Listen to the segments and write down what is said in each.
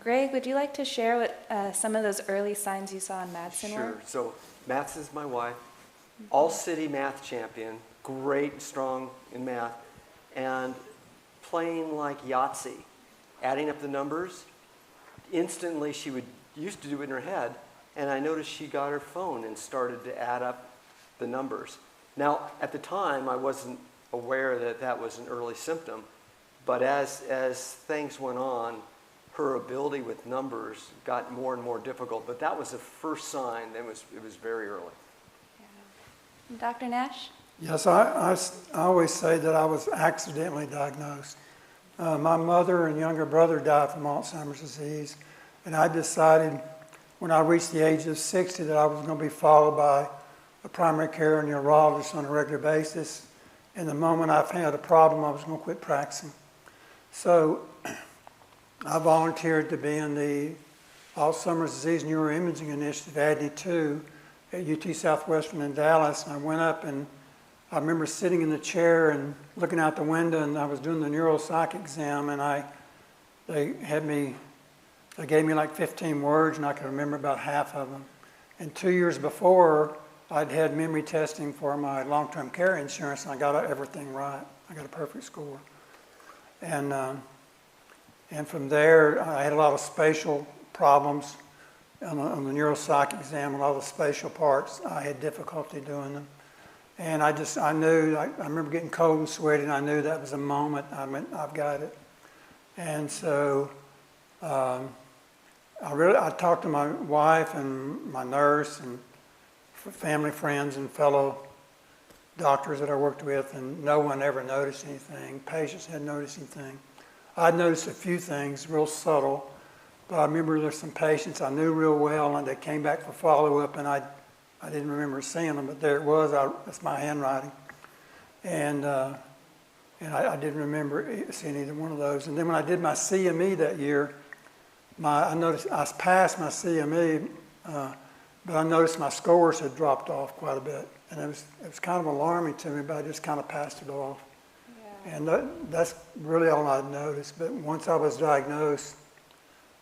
Greg, would you like to share what some of those early signs you saw in Madsen were? Sure. So Madsen's my wife, all-city math champion, great, strong in math, and playing like Yahtzee, adding up the numbers. Instantly, she used to do it in her head, and I noticed she got her phone and started to add up the numbers. Now, at the time, I wasn't aware that that was an early symptom, but as things went on, her ability with numbers got more and more difficult. But that was the first sign. It was very early. Yeah. Dr. Nash? Yes, I always say that I was accidentally diagnosed. My mother and younger brother died from Alzheimer's disease, and I decided when I reached the age of 60 that I was going to be followed by a primary care neurologist on a regular basis. And the moment I had a problem, I was going to quit practicing. So I volunteered to be in the Alzheimer's Disease Neuroimaging Initiative, ADNI 2, at UT Southwestern in Dallas. And I went up, and I remember sitting in the chair and looking out the window, and I was doing the neuropsych exam, and they gave me like 15 words, and I could remember about half of them. And 2 years before, I'd had memory testing for my long-term care insurance, and I got everything right. I got a perfect score. And from there, I had a lot of spatial problems on the neuropsych exam. A lot of the spatial parts, I had difficulty doing them. And I knew, I remember getting cold and sweaty, and I knew that was a moment. I meant, I've got it. And so I talked to my wife and my nurse and family, friends, and fellow doctors that I worked with, and no one ever noticed anything. Patients hadn't noticed anything. I'd noticed a few things, real subtle, but I remember there's some patients I knew real well, and they came back for follow-up, and I didn't remember seeing them, but there it was. That's my handwriting. And I didn't remember seeing either one of those. And then when I did my CME that year, I noticed I passed my CME, but I noticed my scores had dropped off quite a bit. And it was kind of alarming to me, but I just kind of passed it off. Yeah. And that's really all I'd noticed. But once I was diagnosed,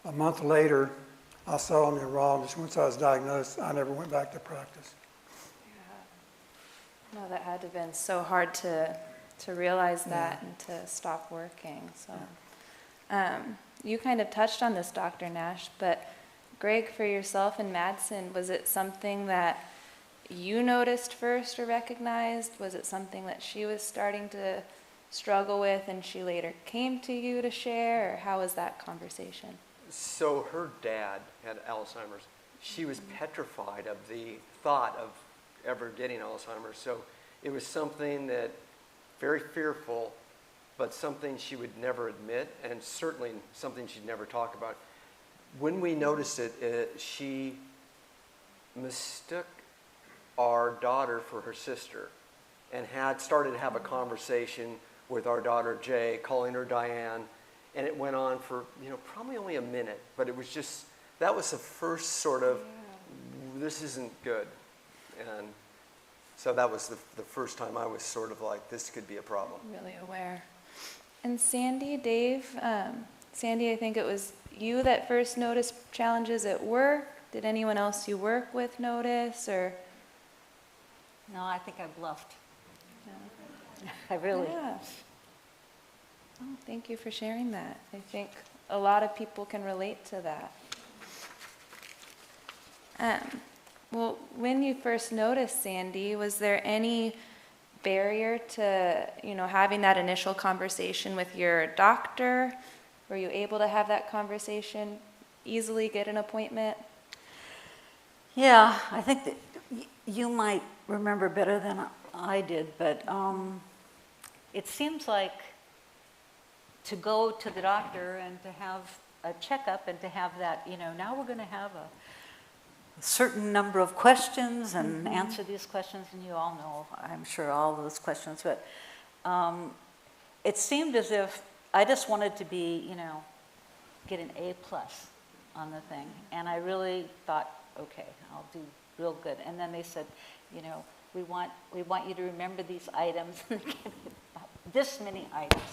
a month later, I saw a neurologist. Once I was diagnosed, I never went back to practice. Yeah. No, that had to have been so hard to realize that and to stop working. So, you kind of touched on this, Dr. Nash, but Greg, for yourself and Madsen, was it something that you noticed first or recognized? Was it something that she was starting to struggle with and she later came to you to share, or how was that conversation? So her dad had Alzheimer's. She was petrified of the thought of ever getting Alzheimer's. So it was something that, very fearful, but something she would never admit, and certainly something she'd never talk about. When we noticed it, she mistook our daughter for her sister and had started to have a conversation with our daughter Jay, calling her Diane, and it went on for probably only a minute, but it was just, that was the first sort of, this isn't good. And so that was the first time I was sort of like, this could be a problem. Really aware. And Sandy, Dave, Sandy, I think it was you that first noticed challenges at work. Did anyone else you work with notice, or? No, I think I bluffed. No. I really. Yeah. Oh, thank you for sharing that. I think a lot of people can relate to that. Well, when you first noticed Sandy, was there any barrier to, having that initial conversation with your doctor? Were you able to have that conversation, easily get an appointment? Yeah, I think that you might remember better than I did, but it seems like to go to the doctor and to have a checkup and to have that, now we're going to have a certain number of questions and answer these questions, and you all know, I'm sure, all those questions, but it seemed as if I just wanted to be, get an A+ on the thing, and I really thought, okay, I'll do real good. And then they said, we want you to remember these items, this many items,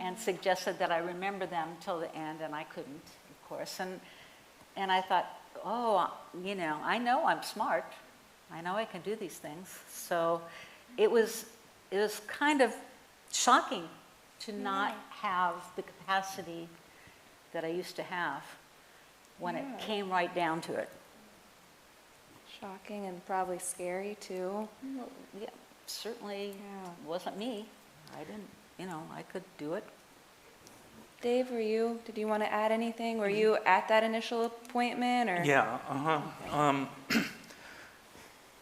and suggested that I remember them till the end, and I couldn't, of course. And I thought, oh, you know I'm smart. I know I can do these things. So it was kind of shocking to not have the capacity that I used to have when it came right down to it. Shocking and probably scary too. Well, yeah, certainly wasn't me. I didn't, I could do it. Dave, did you want to add anything? Were you at that initial appointment or? Yeah,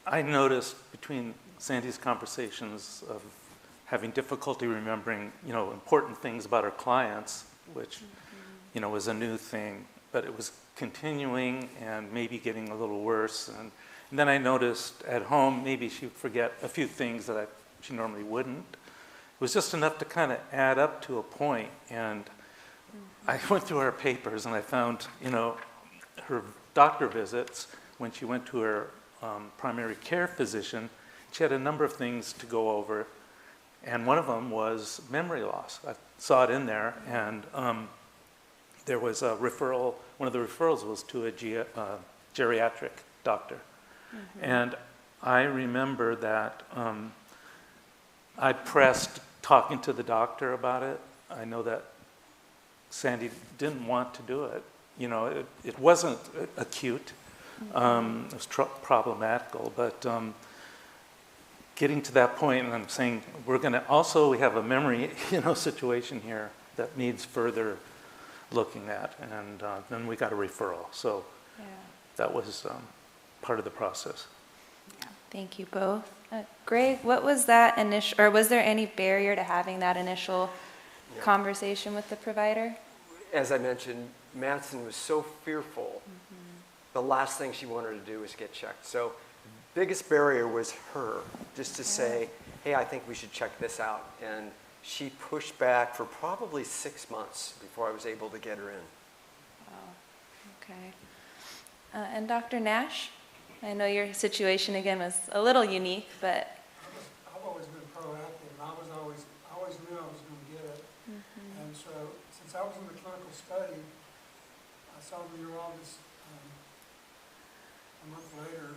I noticed between Sandy's conversations of having difficulty remembering, important things about her clients, which, was a new thing, but it was continuing and maybe getting a little worse. And then I noticed at home, maybe she'd forget a few things that she normally wouldn't. It was just enough to kind of add up to a point. And I went through her papers and I found, her doctor visits when she went to her primary care physician. She had a number of things to go over, and one of them was memory loss. I saw it in there, and there was a referral. One of the referrals was to a geriatric doctor. And I remember that I pressed talking to the doctor about it. I know that Sandy didn't want to do it. It wasn't acute. It was problematical, but getting to that point, and I'm saying we have a memory, situation here that needs further looking at, and then we got a referral. So that was part of the process. Thank you both. Greg, what was that or was there any barrier to having that initial conversation with the provider? As I mentioned, Madsen was so fearful. The last thing she wanted to do was get checked. So biggest barrier was her, just to say, hey, I think we should check this out. And she pushed back for probably 6 months before I was able to get her in. Wow, okay. And Dr. Nash, I know your situation again was a little unique, but. I've always been proactive, and I always knew I was going to get it. And so, since I was in the clinical study, I saw the neurologist a month later,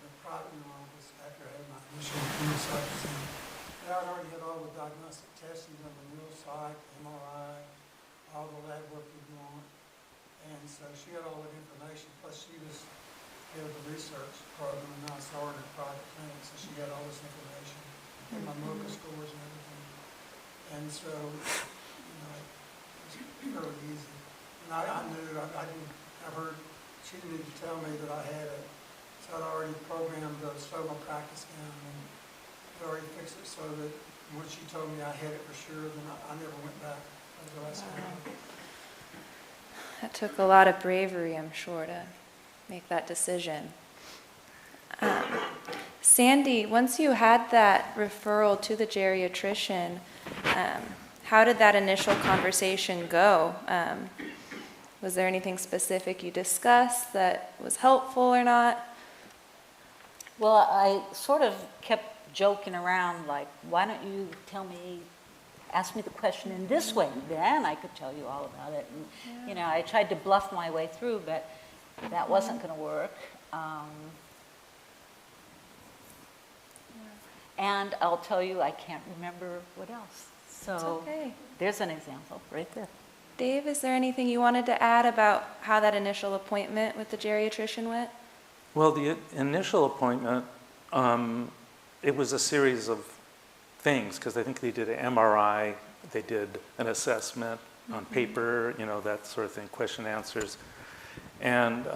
the private neurologist, after I had my initial neuropsych exam. And I'd already had all the diagnostic testing of the neuropsych, MRI, all the lab work we do on it. And so she had all that information, plus she was head of the research program, and I saw her in a private clinic, so she had all this information, and my MOCA scores and everything. And so, it was fairly easy. And I knew, I heard, she didn't need to tell me that I had it. So I'd already programmed the slow my practice down, and I'd already fixed it so that when she told me I had it for sure, then I never went back. That was the last time. That took a lot of bravery, I'm sure, to make that decision. Sandy, once you had that referral to the geriatrician, how did that initial conversation go? Was there anything specific you discussed that was helpful or not? Well, I sort of kept joking around, like, why don't you ask me the question in this way, then I could tell you all about it. And, I tried to bluff my way through, but that wasn't going to work. And I'll tell you, I can't remember what else. So okay. There's an example right there. Dave, is there anything you wanted to add about how that initial appointment with the geriatrician went? Well, the initial appointment, it was a series of things, because I think they did an MRI, they did an assessment on paper, that sort of thing, question answers. And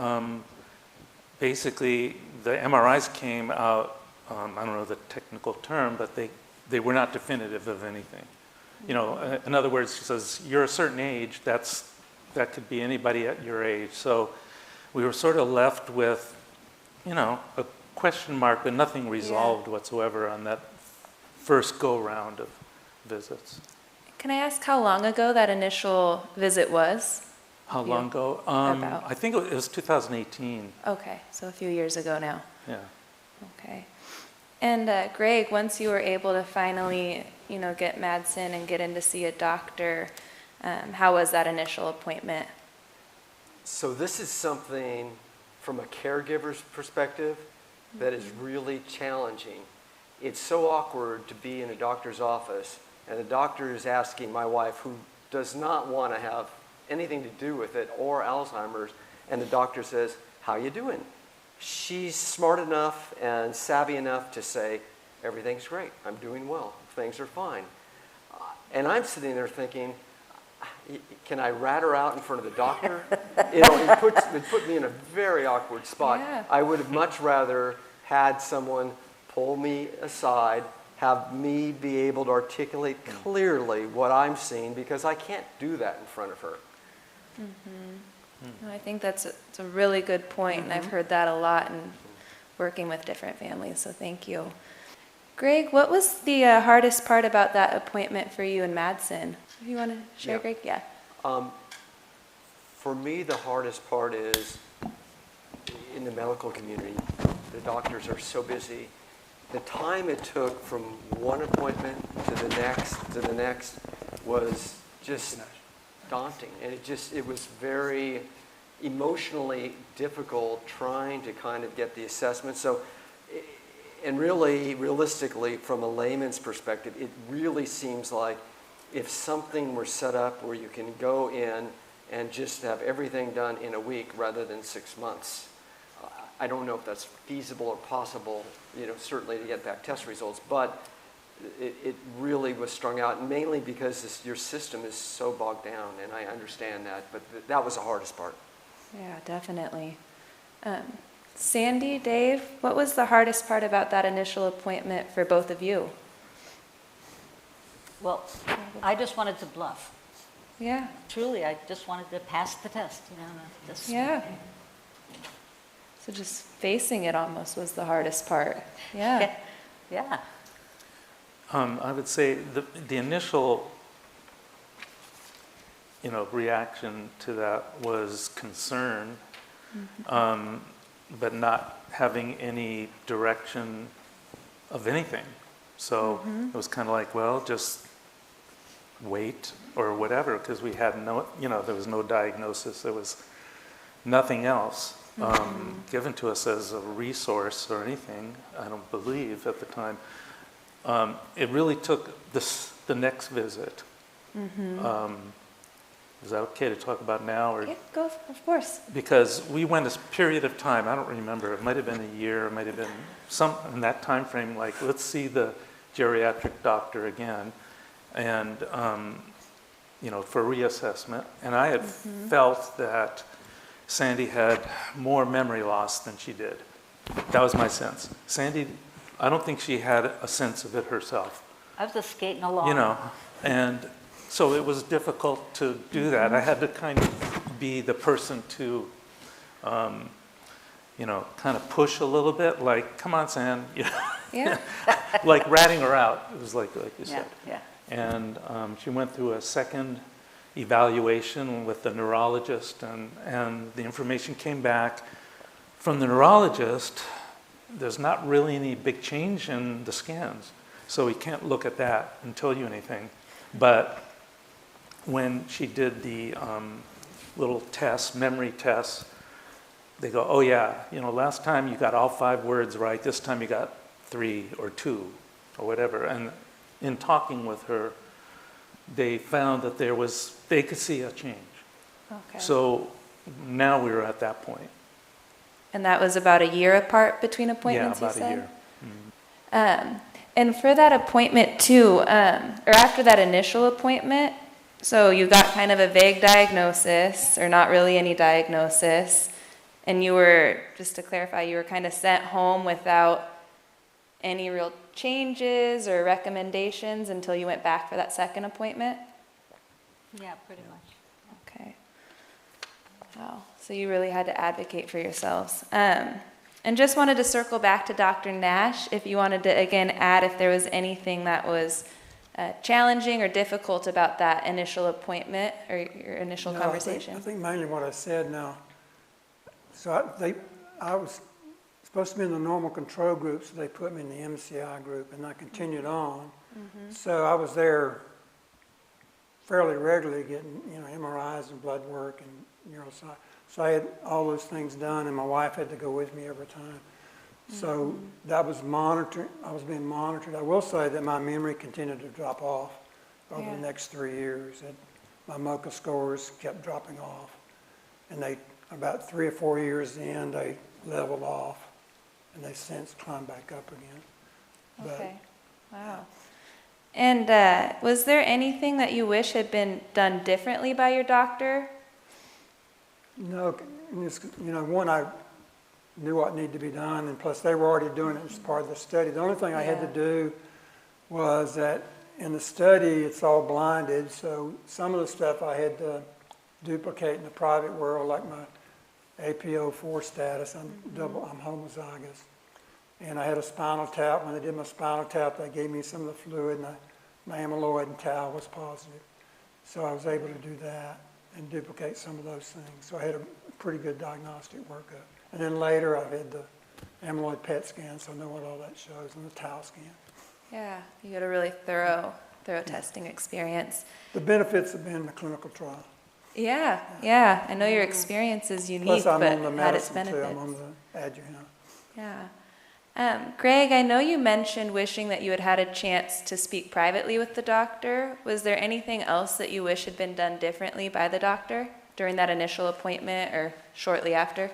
basically, the MRIs came out, I don't know the technical term, but they were not definitive of anything. In other words, she says, you're a certain age, that could be anybody at your age. So we were sort of left with, a question mark, but nothing resolved whatsoever on that first go-round of visits. Can I ask how long ago that initial visit was? How long ago? About? I think it was 2018. Okay, so a few years ago now. Yeah. Okay. And Greg, once you were able to finally, get Madsen and get in to see a doctor, how was that initial appointment? So this is something from a caregiver's perspective that is really challenging. It's so awkward to be in a doctor's office and the doctor is asking my wife, who does not want to have anything to do with it or Alzheimer's, and the doctor says, "How you doing?" She's smart enough and savvy enough to say, "Everything's great. I'm doing well. Things are fine." And I'm sitting there thinking, can I rat her out in front of the doctor? It put me in a very awkward spot. Yeah. I would have much rather had someone pull me aside, have me be able to articulate clearly what I'm seeing, because I can't do that in front of her. I think it's a really good point, and I've heard that a lot in working with different families, so thank you. Greg, what was the hardest part about that appointment for you and Madsen? If you want to share, Yeah. Greg? Yeah. For me, the hardest part is in the medical community. The doctors are so busy. The time it took from one appointment to the next was just daunting. And it was very emotionally difficult trying to kind of get the assessment. So, and really, realistically, from a layman's perspective, it really seems like if something were set up where you can go in and just have everything done in a week rather than 6 months. I don't know if that's feasible or possible, certainly to get back test results, but it really was strung out, mainly because your system is so bogged down, and I understand that, but that was the hardest part. Yeah, definitely. Sandy, Dave, what was the hardest part about that initial appointment for both of you? Well, I just wanted to bluff. Yeah. Truly, I just wanted to pass the test, just. Yeah. So just facing it almost was the hardest part. Yeah. Yeah. I would say the initial, reaction to that was concern, but not having any direction of anything. So it was kind of like, well, just wait or whatever, because we had there was no diagnosis, there was nothing else given to us as a resource or anything, I don't believe at the time. It really took the next visit. Is that okay to talk about now? Or? Yeah, go, of course. Because we went a period of time, I don't remember, it might have been a year, it might have been some in that time frame, like let's see the geriatric doctor again, and for reassessment. And I had felt that Sandy had more memory loss than she did. That was my sense. Sandy, I don't think she had a sense of it herself. I was just skating along. And so it was difficult to do that. I had to kind of be the person to, kind of push a little bit, like, come on, San. Yeah. Like ratting her out. It was like you said. Yeah. And she went through a second evaluation with the neurologist, and the information came back from the neurologist. There's not really any big change in the scans, so we can't look at that and tell you anything. But when she did the little tests, memory tests, they go, oh yeah, last time you got all 5 words right, this time you got 3 or 2 or whatever. And in talking with her, they found that they could see a change. Okay. So now we were at that point. And that was about a year apart between appointments, Yeah, about you said? a year. And for that appointment too, or after that initial appointment, so you got kind of a vague diagnosis, or not really any diagnosis, and you were, just to clarify, you were kind of sent home without any real changes or recommendations until you went back for that second appointment? Yeah, pretty much. Okay. Wow. So you really had to advocate for yourselves. And just wanted to circle back to Dr. Nash, if you wanted to, again, add if there was anything that was challenging or difficult about that initial appointment or your initial conversation. I think mainly what I said now. So I was supposed to be in the normal control group, so they put me in the MCI group, and I continued on. So I was there fairly regularly getting, MRIs and blood work and neuroscience. So I had all those things done, and my wife had to go with me every time. So that was monitored. I was being monitored. I will say that my memory continued to drop off over the next 3 years. My MoCA scores kept dropping off, and about 3 or 4 years in, they leveled off, and they since climbed back up again. Okay. Wow. And was there anything that you wish had been done differently by your doctor? No, one, I knew what needed to be done, and plus they were already doing it as part of the study. The only thing I had to do was that in the study, it's all blinded, so some of the stuff I had to duplicate in the private world, like my APO4 status. I'm homozygous. And I had a spinal tap. When they did my spinal tap, they gave me some of the fluid, and my amyloid and tau was positive. So I was able to do that and duplicate some of those things. So I had a pretty good diagnostic workup. And then later I had the amyloid PET scan, so I know what all that shows, and the tau scan. Yeah, you had a really thorough testing experience. The benefits have been in the clinical trial. Yeah. I know your experience is unique, Plus I'm but on the had its medicine too. benefits. I'm on the adjuvant. Yeah. Greg, I know you mentioned wishing that you had had a chance to speak privately with the doctor. Was there anything else that you wish had been done differently by the doctor during that initial appointment or shortly after?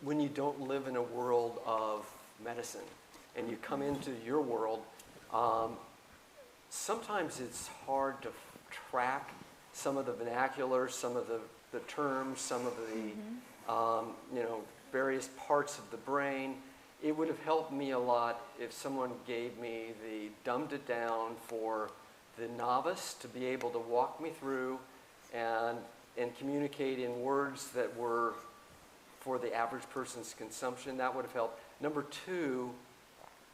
When you don't live in a world of medicine and you come into your world, sometimes it's hard to track some of the vernacular, some of the terms, some of the, various parts of the brain. It would have helped me a lot if someone gave me the dumbed it down for the novice to be able to walk me through and communicate in words that were for the average person's consumption. That would have helped. Number two,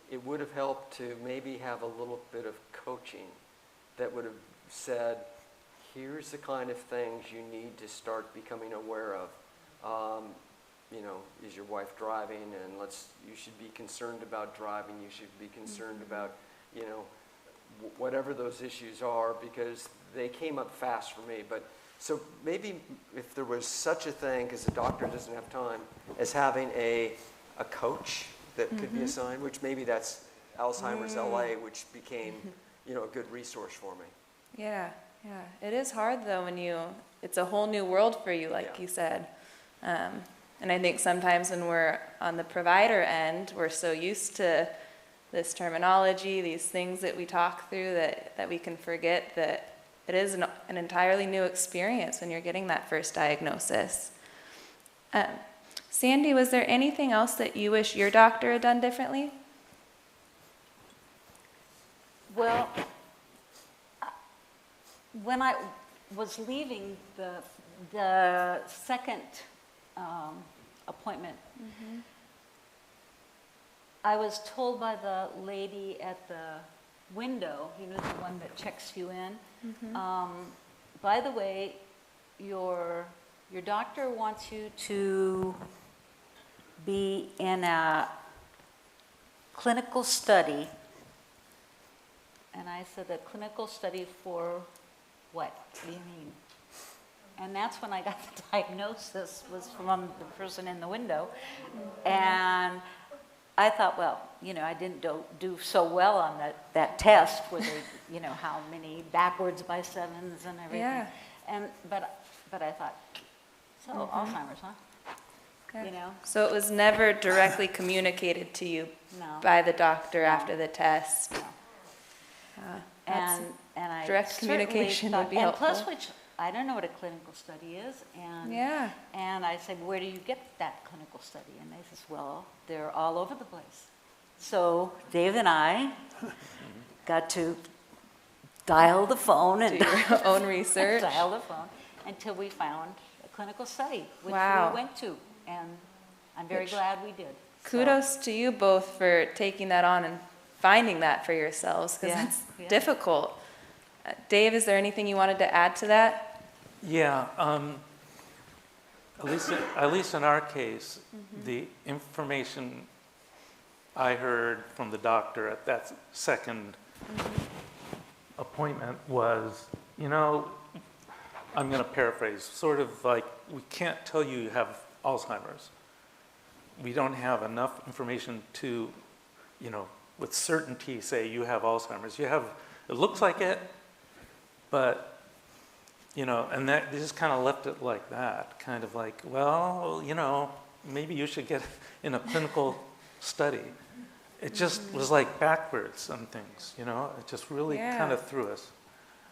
it would have helped to maybe have a little bit of coaching that would have said, here's the kind of things you need to start becoming aware of. Is your wife driving? And you should be concerned about driving. You should be concerned about, whatever those issues are, because they came up fast for me. But so maybe if there was such a thing, because the doctor doesn't have time, as having a coach that could be assigned, which maybe that's Alzheimer's LA, which became, a good resource for me. Yeah. It is hard though when it's a whole new world for you, like you said. And I think sometimes when we're on the provider end, we're so used to this terminology, these things that we talk through that we can forget that it is an entirely new experience when you're getting that first diagnosis. Sandy, was there anything else that you wish your doctor had done differently? Well, when I was leaving the second appointment, I was told by the lady at the window, the one that checks you in, by the way, your doctor wants you to be in a clinical study. And I said, a clinical study for what? What do you mean? And that's when I got the diagnosis, was from the person in the window. And I thought, well, I didn't do so well on that test where they, how many backwards by sevens and everything. Yeah. But I thought, so Alzheimer's, huh? Okay. So it was never directly communicated to you by the doctor after the test. No. And I direct communication would be helpful. And plus, which I don't know what a clinical study is, and I said, where do you get that clinical study? And they says, well, they're all over the place. So Dave and I got to dial the phone and do your own research. Dial the phone until we found a clinical study, which we went to, and I'm very glad we did. Kudos to you both for taking that on and finding that for yourselves, because it's difficult. Dave, is there anything you wanted to add to that? Yeah, at least in our case, the information I heard from the doctor at that second appointment was, you know, I'm going to paraphrase, sort of like, we can't tell you have Alzheimer's. We don't have enough information to, you know, with certainty say you have Alzheimer's. You have, it looks like it, but, you know, and that, they just kind of left it like that, kind of like, well, you know, maybe you should get in a clinical study. It just was like backwards on things, you know, it just really kind of threw us.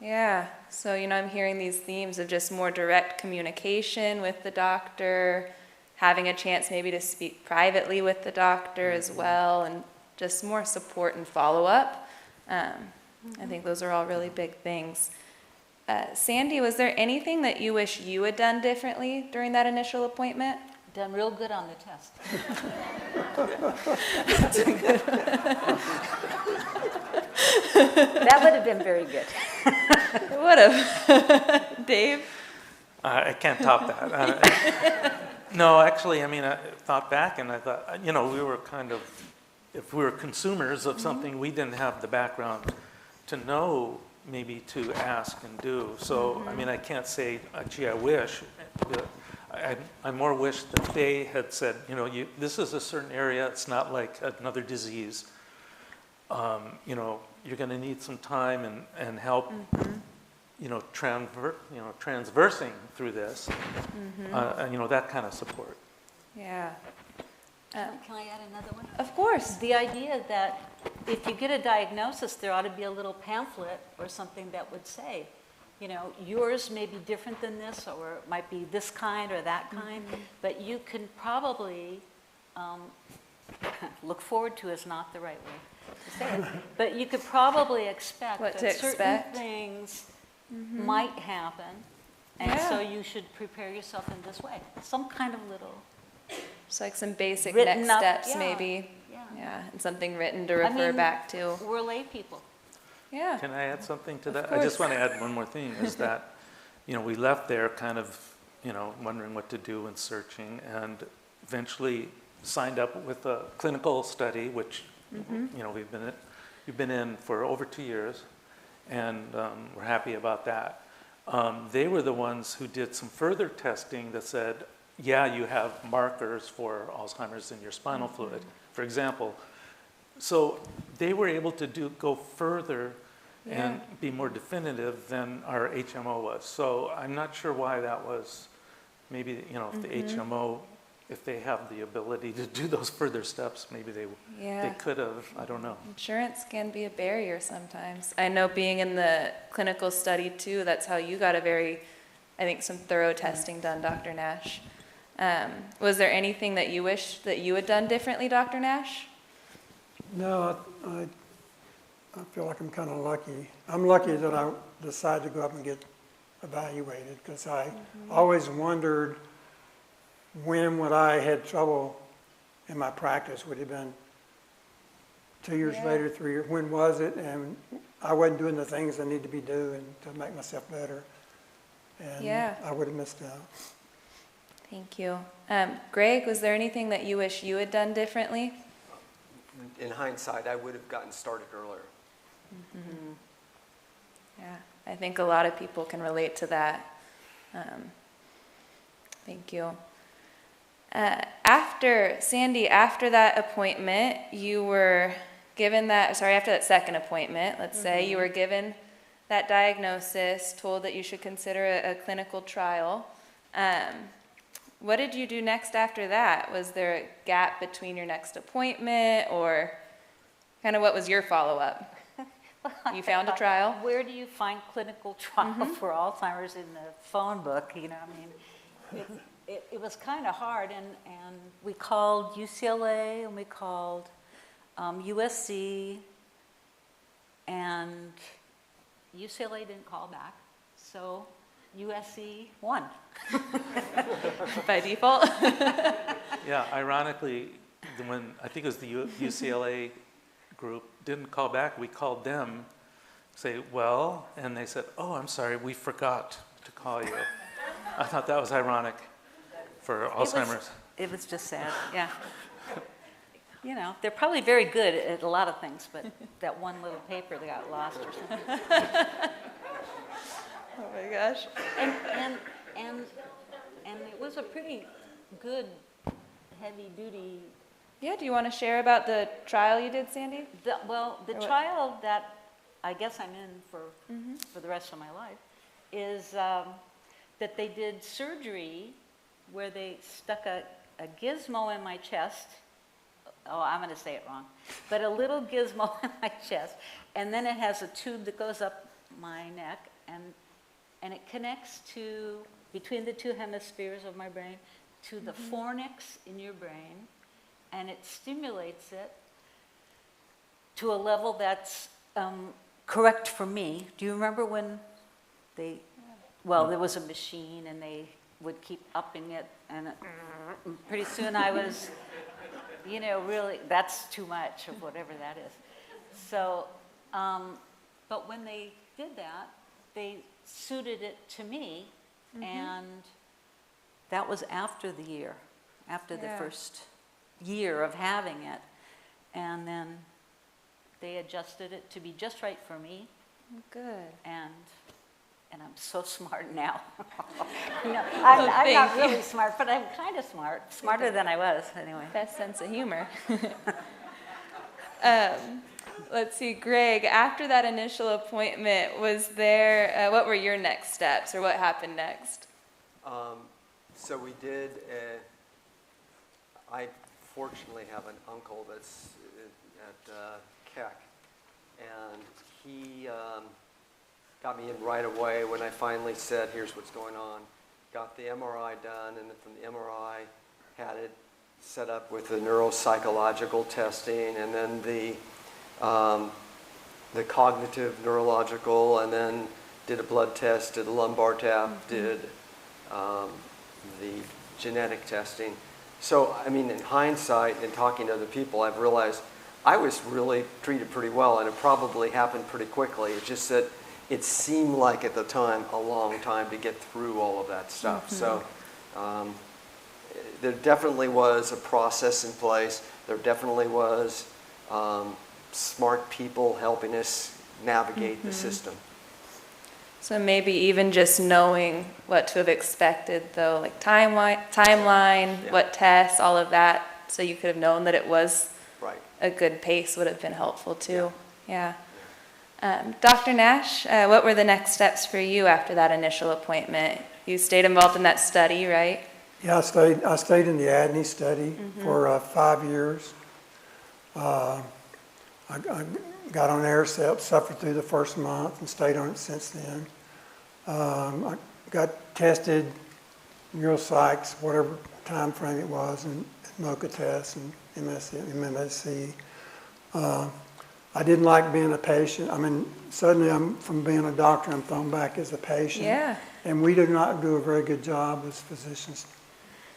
Yeah, so, you know, I'm hearing these themes of just more direct communication with the doctor, having a chance maybe to speak privately with the doctor as well, and just more support and follow-up. I think those are all really big things. Sandy, was there anything that you wish you had done differently during that initial appointment? Done real good on the test. That would have been very good. It would have. Dave? I can't top that. No, actually, I mean, I thought back and I thought, you know, we were kind of, if we were consumers of something, we didn't have the background to know maybe to ask and do. So, I mean, I can't say, gee, I wish. I more wish that they had said, you know, this is a certain area, it's not like another disease. You know, you're going to need some time and help, you know, transversing through this, you know, that kind of support. Yeah. Can I add another one? Of course. The idea that if you get a diagnosis, there ought to be a little pamphlet or something that would say, you know, yours may be different than this, or it might be this kind or that kind, but you can probably look forward to is not the right way to say it, but you could probably expect What that to certain expect. things might happen, and so you should prepare yourself in this way. Some kind of little Just like some basic written next up, steps, yeah, maybe. yeah. Yeah, and something written to refer back to. We're lay people. Yeah. Can I add something to that? course. I just want to add one more thing, is that, you know, we left there kind of, you know, wondering what to do and searching, and eventually signed up with a clinical study, which, you know, we've been in for over 2 years, and we're happy about that. They were the ones who did some further testing that said, yeah, you have markers for Alzheimer's in your spinal fluid, for example. So they were able to go further and be more definitive than our HMO was. So I'm not sure why that was. Maybe, you know, if the HMO, if they have the ability to do those further steps, maybe they could have, I don't know. Insurance can be a barrier sometimes. I know being in the clinical study too, that's how you got I think some thorough testing done, Dr. Nash. Was there anything that you wish that you had done differently, Dr. Nash? No, I feel like I'm kind of lucky. I'm lucky that I decided to go up and get evaluated, because I always wondered when would I had trouble in my practice. Would it have been 2 years later, 3 years? When was it? And I wasn't doing the things I need to be doing to make myself better. And I would have missed out. Thank you. Greg, was there anything that you wish you had done differently? In hindsight, I would have gotten started earlier. Yeah, I think a lot of people can relate to that. Thank you. Sandy, after that appointment, you were given after that second appointment, let's say, you were given that diagnosis, told that you should consider a clinical trial. What did you do next after that? Was there a gap between your next appointment, or kind of what was your follow-up? You found a trial? Where do you find clinical trial for Alzheimer's in the phone book? You know, I mean, it was kind of hard, and we called UCLA and we called USC, and UCLA didn't call back, so USC won. By default? Yeah, ironically, when I think it was the UCLA group didn't call back, we called them, say, well, and they said, oh, I'm sorry, we forgot to call you. I thought that was ironic for Alzheimer's. It was just sad, yeah. you know, they're probably very good at a lot of things, but that one little paper that got lost or something. Oh my gosh. And it was a pretty good, heavy-duty. Yeah, do you want to share about the trial you did, Sandy? The Or what? trial that I guess I'm in for the rest of my life is that they did surgery where they stuck a gizmo in my chest. Oh, I'm going to say it wrong. But a little gizmo in my chest, and then it has a tube that goes up my neck, and it connects to, between the two hemispheres of my brain, to the fornix in your brain, and it stimulates it to a level that's correct for me. Do you remember when they, well, there was a machine and they would keep upping it, and pretty soon I was, you know, really, that's too much of whatever that is. So, but when they did that, they suited it to me, and that was after the year, after the first year of having it, and then they adjusted it to be just right for me. Good. And I'm so smart now. No, I'm not really smart, but I'm kind of smart, smarter than I was anyway. Best sense of humor. Let's see, Greg, after that initial appointment, was there, what were your next steps, or what happened next? So we did, I fortunately have an uncle that's at Keck, and he got me in right away when I finally said, here's what's going on. Got the MRI done, and then from the MRI, had it set up with the neuropsychological testing, and then the cognitive neurological, and then did a blood test, did a lumbar tap, did the genetic testing. So, I mean, in hindsight and talking to other people, I've realized I was really treated pretty well, and it probably happened pretty quickly. It's just that it seemed like at the time a long time to get through all of that stuff. So there definitely was a process in place. There definitely was smart people helping us navigate the system. So maybe even just knowing what to have expected, though, like timeline, what tests, all of that, so you could have known that it was a good pace would have been helpful too. Yeah. Dr. Nash, what were the next steps for you after that initial appointment? You stayed involved in that study, right? Yeah, I stayed in the ADNI study for 5 years. I got on Aricept, suffered through the first month, and stayed on it since then. I got tested, neuropsychs, whatever time frame it was, and MOCA tests and MMSE. I didn't like being a patient. I mean, suddenly from being a doctor, I'm thrown back as a patient. Yeah. And we did not do a very good job as physicians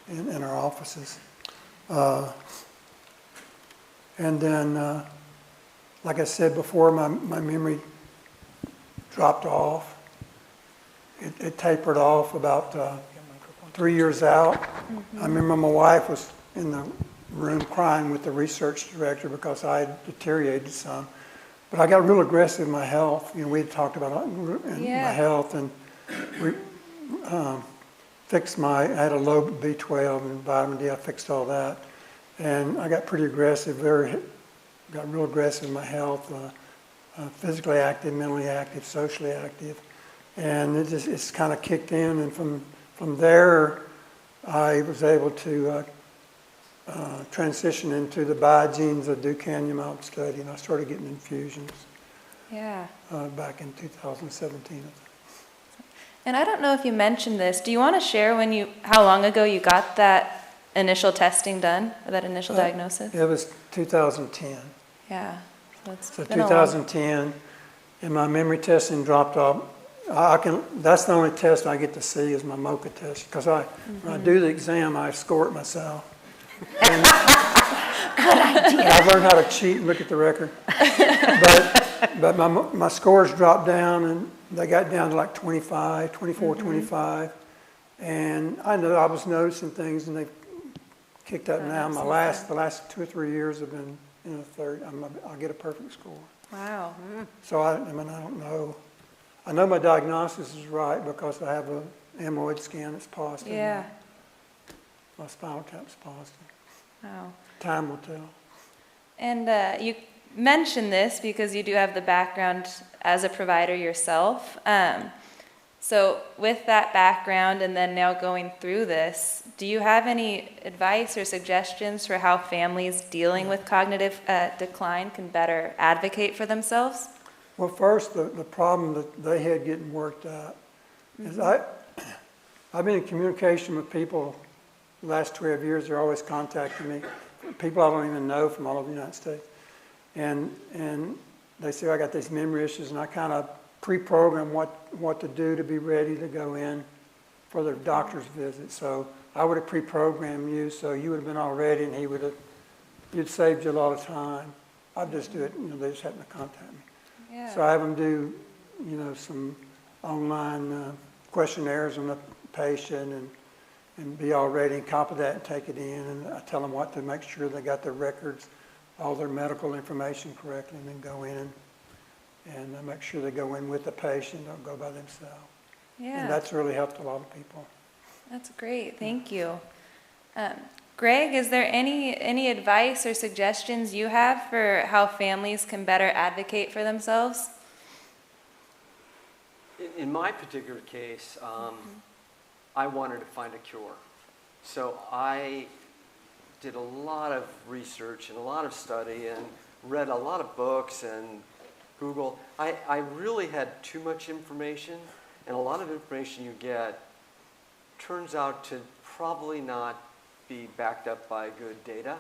in our offices. And then, like I said before, my memory dropped off. It tapered off about 3 years out. I remember my wife was in the room crying with the research director because I had deteriorated some. But I got real aggressive in my health. You know, we had talked about my health, and we fixed I had a low B12 and vitamin D. I fixed all that. And I got pretty aggressive, got real aggressive in my health, physically active, mentally active, socially active. And it's kind of kicked in, and from there, I was able to transition into the biogenes of Ducanumab study, and I started getting infusions back in 2017. And I don't know if you mentioned this. Do you want to share how long ago you got that initial testing done, or that initial diagnosis? It was 2010. Yeah. So 2010, and my memory testing dropped off. That's the only test I get to see is my MOCA test, because when I do the exam, I score it myself. Good idea. I've learned how to cheat and look at the record. But my scores dropped down, and they got down to like 24, 25. And I know I was noticing things, and they kicked up Oh, now. that's The last 2 or 3 years have been in the third. I'll get a perfect score. Wow. So I mean, I don't know. I know my diagnosis is right because I have a amyloid scan that's positive. Yeah. My spinal tap's positive. Wow. Time will tell. And you mentioned this because you do have the background as a provider yourself. So with that background and then now going through this, do you have any advice or suggestions for how families dealing with cognitive decline can better advocate for themselves? Well, first, the problem that they had getting worked out is I've been in communication with people the last 12 years. They're always contacting me, people I don't even know from all over the United States. And they say, I got these memory issues, and I kind of pre-program what to do to be ready to go in for their doctor's visit. So I would have pre-programmed you, so you would have been all ready, and you'd saved you a lot of time. I'd just do it, they just happen to contact me. Yeah. So I have them do, some online questionnaires on the patient and be all ready and copy that and take it in. And I tell them what to make sure they got their records, all their medical information correctly, and then go in and make sure they go in with the patient, don't go by themselves. Yeah. And that's really helped a lot of people. That's great. Thank you. Greg, is there any advice or suggestions you have for how families can better advocate for themselves? In my particular case, I wanted to find a cure. So I did a lot of research and a lot of study and read a lot of books and Google. I really had too much information, and a lot of information you get turns out to probably not be backed up by good data.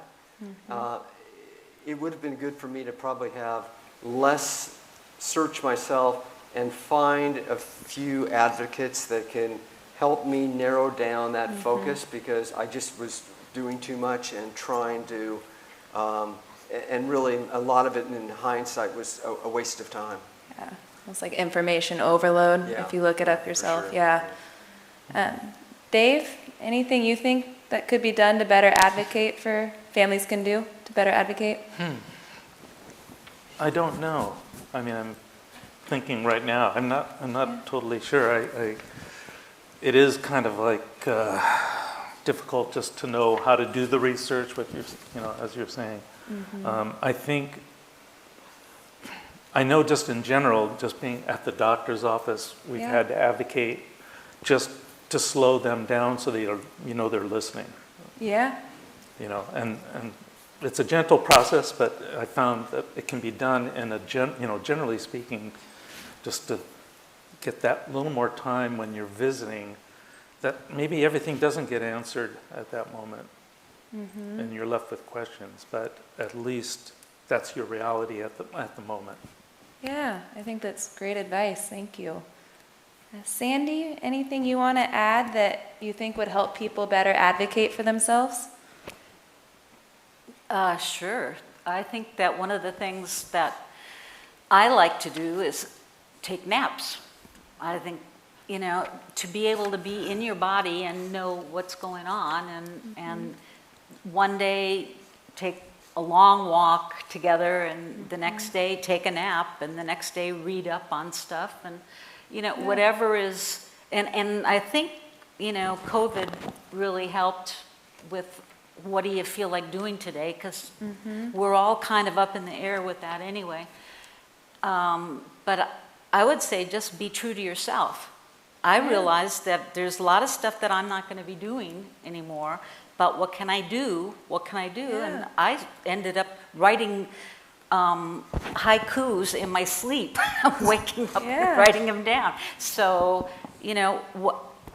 It would have been good for me to probably have less search myself and find a few advocates that can help me narrow down that focus, because I just was doing too much and trying to, and really a lot of it in hindsight was a waste of time. Yeah, it's like information overload if you look it up yourself. Sure. Yeah. Dave, anything you think that could be done to better advocate for families can do to better advocate? I don't know. I mean, I'm thinking right now. I'm not totally sure. It is kind of like difficult just to know how to do the research, what as you're saying. I know just in general, just being at the doctor's office, we've had to advocate just to slow them down so they're listening. Yeah. And it's a gentle process, but I found that it can be done in a generally speaking, just to get that little more time when you're visiting, that maybe everything doesn't get answered at that moment, and you're left with questions, but at least that's your reality at the moment. Yeah, I think that's great advice. Thank you. Sandy, anything you want to add that you think would help people better advocate for themselves? Sure. I think that one of the things that I like to do is take naps. I think, to be able to be in your body and know what's going on, and one day take a long walk together, and the next day take a nap, and the next day read up on stuff, and whatever is, and I think, COVID really helped with what do you feel like doing today, because we're all kind of up in the air with that anyway. But I would say just be true to yourself. I realized that there's a lot of stuff that I'm not going to be doing anymore, but what can I do? What can I do? Yeah. And I ended up writing haikus in my sleep, waking up and writing them down. So,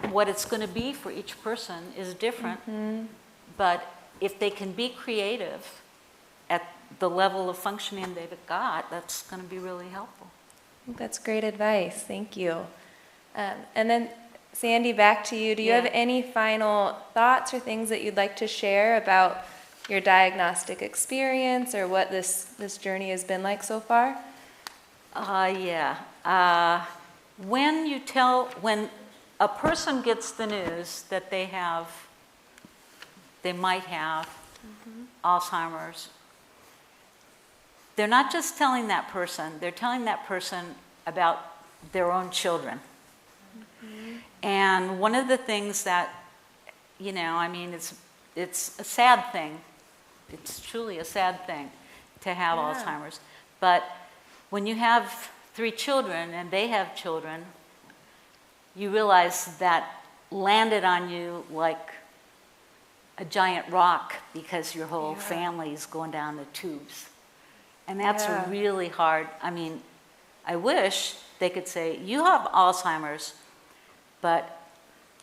what it's going to be for each person is different. But if they can be creative at the level of functioning they've got, that's going to be really helpful. I think that's great advice. Thank you. And then, Sandy, back to you. Do you have any final thoughts or things that you'd like to share about your diagnostic experience or what this journey has been like so far? When a person gets the news that they have they might have Alzheimer's, they're not just telling that person, they're telling that person about their own children. And one of the things that, you know, I mean, it's a sad thing. It's truly a sad thing to have Alzheimer's. But when you have 3 children and they have children, you realize that landed on you like a giant rock because your whole family is going down the tubes. And that's really hard. I mean, I wish they could say, you have Alzheimer's, but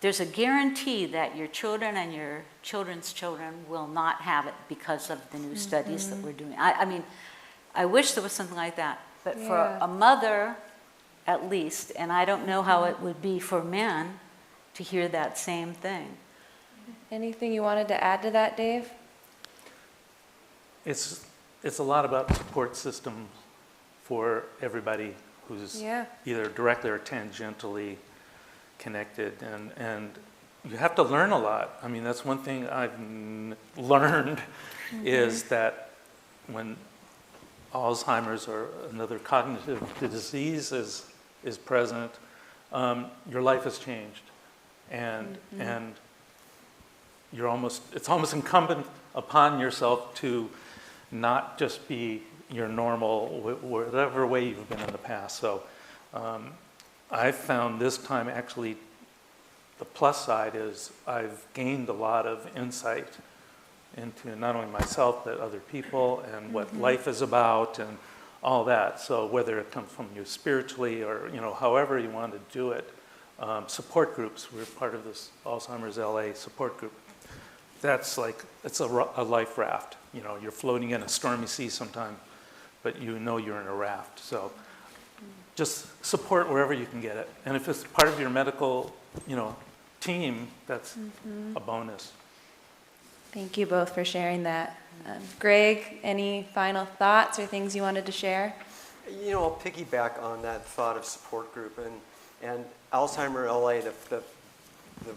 there's a guarantee that your children and your children's children will not have it because of the new studies that we're doing. I mean, I wish there was something like that. But for a mother, at least, and I don't know how it would be for men to hear that same thing. Anything you wanted to add to that, Dave? It's a lot about support systems for everybody who's either directly or tangentially connected, and you have to learn a lot. I mean, that's one thing I've learned is that when Alzheimer's or another cognitive disease is present, your life has changed, and it's almost incumbent upon yourself to not just be your normal, whatever way you've been in the past. So I've found this time actually the plus side is I've gained a lot of insight into not only myself but other people and what life is about and all that. So whether it comes from you spiritually or, you know, however you want to do it, support groups. We're part of this Alzheimer's LA support group. That's like, it's a life raft. You know, you're floating in a stormy sea sometime, but you know you're in a raft. So just support wherever you can get it. And if it's part of your medical, you know, team, that's a bonus. Thank you both for sharing that. Greg, any final thoughts or things you wanted to share? You know, I'll piggyback on that thought of support group and Alzheimer LA. The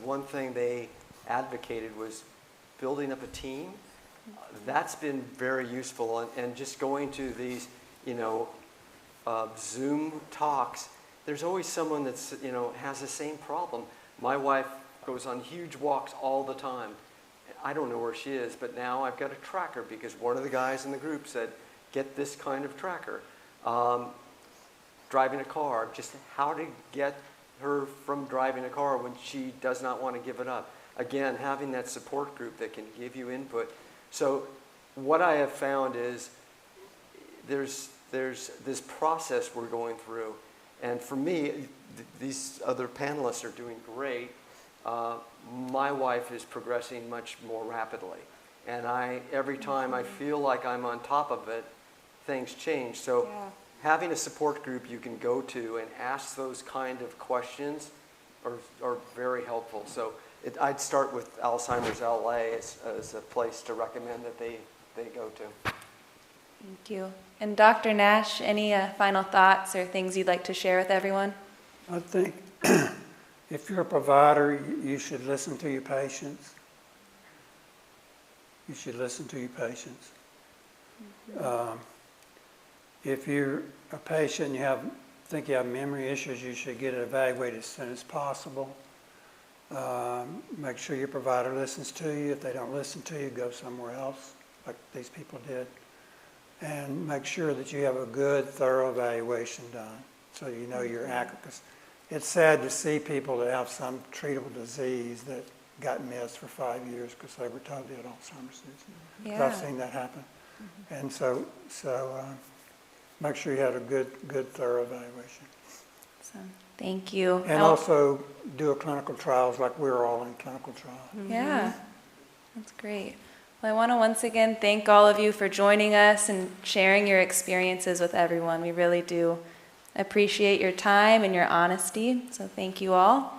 one thing they advocated was building up a team. That's been very useful, and just going to these, you know, Zoom talks. There's always someone that's, you know, has the same problem. My wife goes on huge walks all the time. I don't know where she is, but now I've got a tracker because one of the guys in the group said, get this kind of tracker. Driving a car, just how to get her from driving a car when she does not want to give it up. Again, having that support group that can give you input. So what I have found is there's this process we're going through. And for me, these other panelists are doing great. My wife is progressing much more rapidly. And every time I feel like I'm on top of it, things change. So having a support group you can go to and ask those kind of questions are very helpful. So I'd start with Alzheimer's LA as a place to recommend that they go to. Thank you. And Dr. Nash, any final thoughts or things you'd like to share with everyone? I think if you're a provider, you should listen to your patients. You should listen to your patients. If you're a patient and you think you have memory issues, you should get it evaluated as soon as possible. Make sure your provider listens to you. If they don't listen to you, go somewhere else, like these people did. And make sure that you have a good, thorough evaluation done so you know you're accurate. Because it's sad to see people that have some treatable disease that got missed for 5 years because they were told they had Alzheimer's disease. I've seen that happen. And so make sure you have a good, thorough evaluation. Thank you. And also do a clinical trials like we're all in clinical trials. Yeah, that's great. Well, I want to once again thank all of you for joining us and sharing your experiences with everyone. We really do appreciate your time and your honesty. So thank you all.